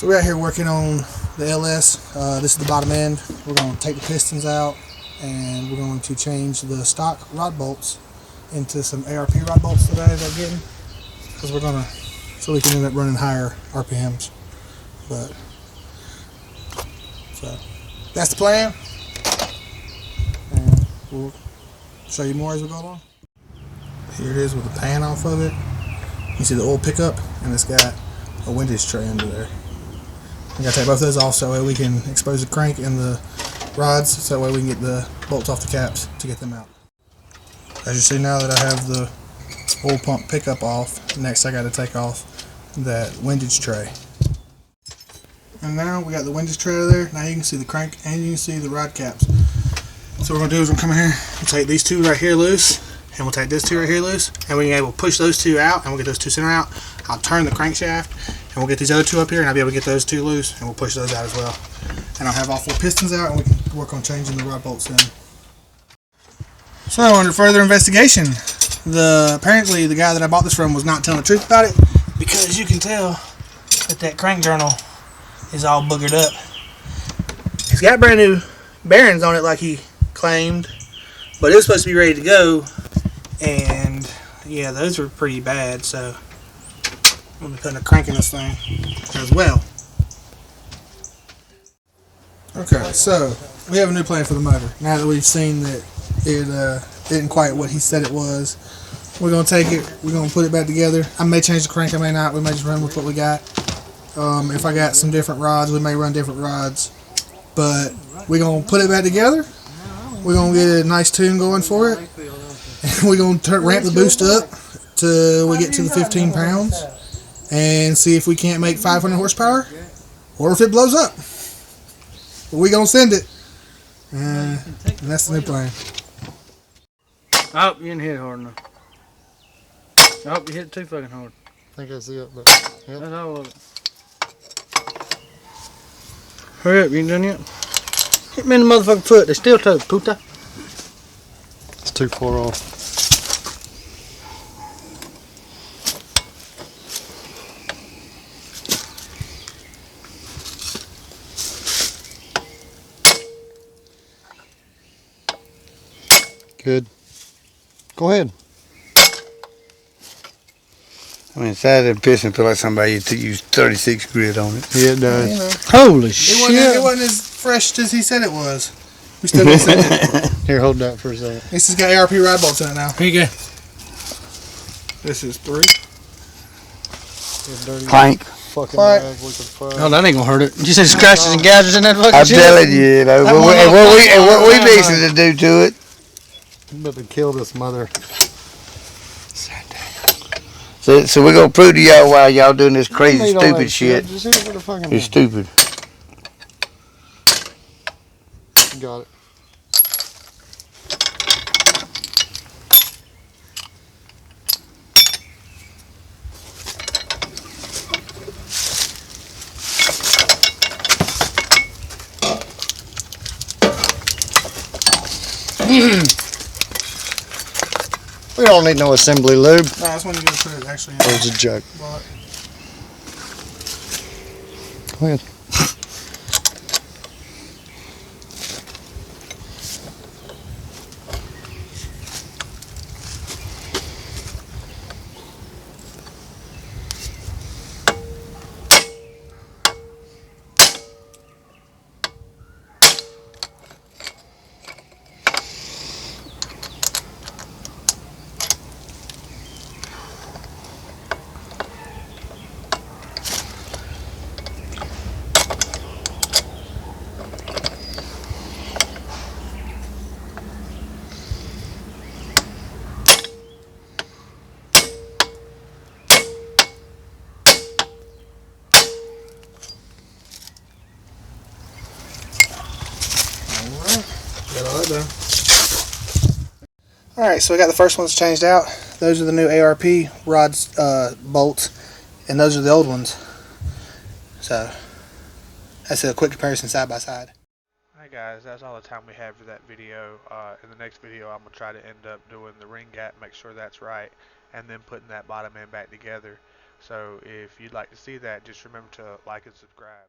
So we're out here working on the LS. This is the bottom end. We're going to take the pistons out and we're going to change the stock rod bolts into some ARP rod bolts that I ended up getting, because we're going to, so we can end up running higher RPMs. But so that's the plan, and we'll show you more as we go along. Here it is with the pan off of it. You see the oil pickup, and it's got a windage tray under there. We gotta take both those off so that way we can expose the crank and the rods, so that way we can get the bolts off the caps to get them out. As you see, now that I have the oil pump pickup off, next I gotta take off that windage tray. And now we got the windage tray out of there. Now you can see the crank and you can see the rod caps. So what we're gonna do is we'll come in here, we'll take these two right here loose, and we'll take this two right here loose, and we can be able to push those two out, and we'll get those two center out. I'll turn the crankshaft, and we'll get these other two up here, and I'll be able to get those two loose, and we'll push those out as well. And I'll have all four pistons out, and we can work on changing the rod bolts in. So under further investigation, apparently the guy that I bought this from was not telling the truth about it, because you can tell that crank journal is all boogered up. He's got brand new bearings on it like he claimed, but it was supposed to be ready to go, and yeah, those were pretty bad. So I'm going to be putting a crank in this thing as well. Okay, so we have a new plan for the motor. Now that we've seen that it isn't quite what he said it was, we're going to take it, we're going to put it back together. I may change the crank, I may not. We may just run with what we got. If I got some different rods, we may run different rods. But we're going to put it back together. We're going to get a nice tune going for it. And we're going to ramp the boost up till we get to the 15 pounds. And see if we can't make 500 horsepower. Or if it blows up. But we're going to send it. And that's the new plan. Oh, you didn't hit it hard enough. Oh, you hit it too fucking hard. I think I see it, but yep. That's all of it. Hurry up, you ain't done yet? Hit me in the motherfucking foot. They're still toed, puta. It's too far off. Good. Go ahead. I mean, inside of the piston feel like somebody used 36 grit on it. Yeah, it does. You know, Holy shit. it wasn't as fresh as he said it was. We still gonna send it. Here, hold that for a second. This has got ARP rod bolts in it now. Here you go. This is 3. Clank. Fucking Clank. rag looking fuck. Oh, that ain't gonna hurt it. Did you say scratches and gouges in that fucking I'm shit? telling you, you know, what we fixing to do to it. I'm about to kill this mother. So we're gonna prove to y'all why y'all doing this crazy Meat on stupid that shit. Just hit it with a fucking You're stupid. Got it. We don't need no assembly lube. No, that's when you're going to put it actually in. There's a joke. Well, Go ahead. Alright, so we got the first ones changed out. Those are the new ARP rods, bolts, and those are the old ones. So that's a quick comparison side by side. Alright guys, that's all the time we have for that video. In the next video I'm going to try to end up doing the ring gap, make sure that's right, and then putting that bottom end back together. So if you'd like to see that, just remember to like and subscribe.